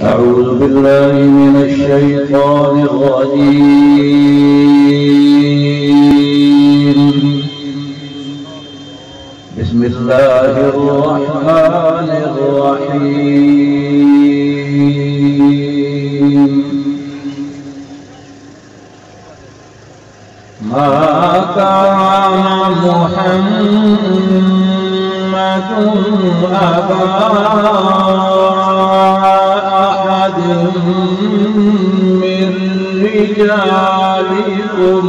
أعوذ بالله من الشيطان الرجيم. بسم الله الرحمن الرحيم. ما كان محمد أبا أحد من رجالكم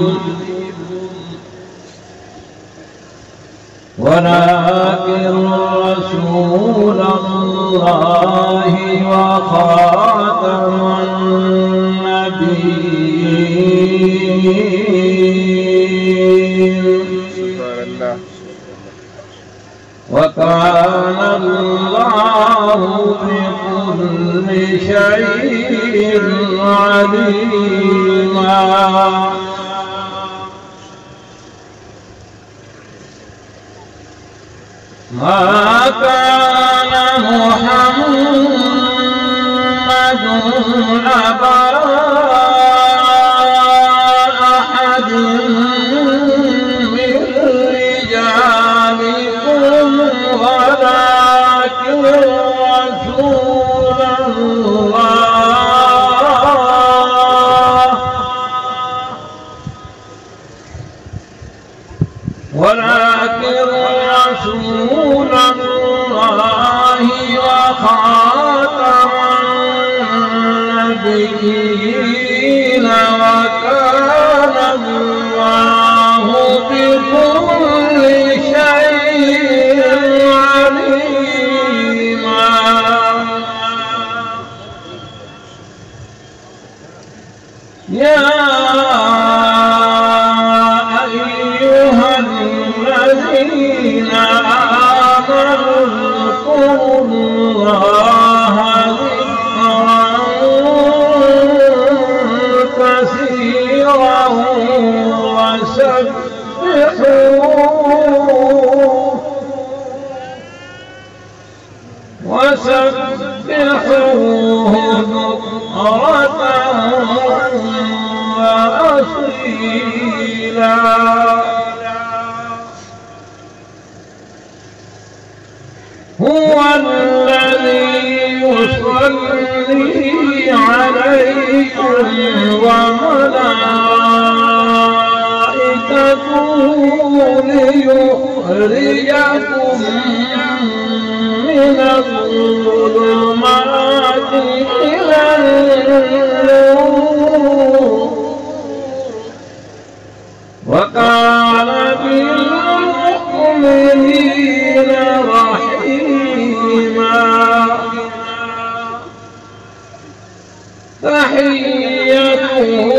ولكن رسول الله وخاتم النبيين. وكان الله بكل شيء عليما. ما كان محمد أبا أحد من رجالكم ولكن رسول الله وخاتم النبيين. وكان الله بكل شيء عليما. يا أيها الذين آمنوا اذكروا الله ذكرا كثيرا وسبحوه بكرة وأصيلا. هو الذي يصلي عليكم وملائكته ليخرجكم من الظلمات إلى النور. وكان بالمؤمنين رحيما. تحيتهم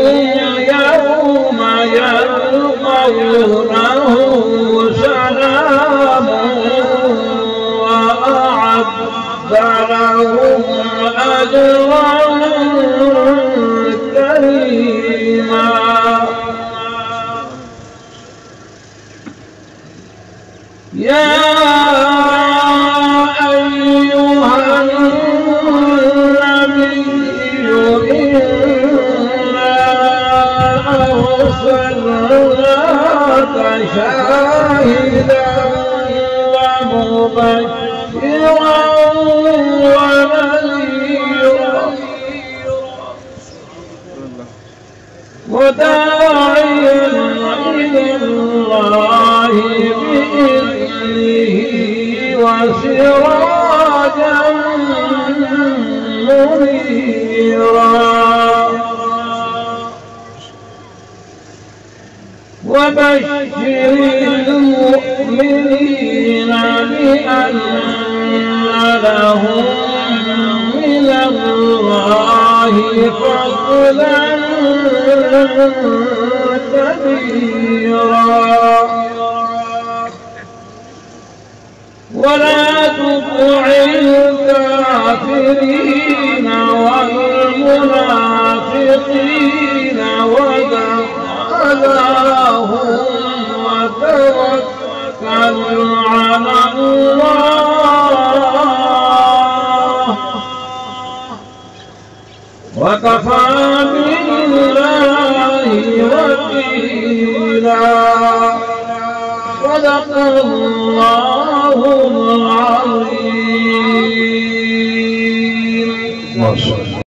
يوم يلقونه سلام وأعد لهم أجرا كريما. يا أيها النبي إنا أرسلناك شاهدا ومبشرا ونذيرا وداعيا إلى الله بإذنه وسراجا منيرا. وبشر المؤمنين بأن لهم من الله فضلا كبيرا. ولا تطع الكافرين والمنافقين ودع أذاهم وتوكل على الله وكفى بالله وكيلا. صدق الله العظيم.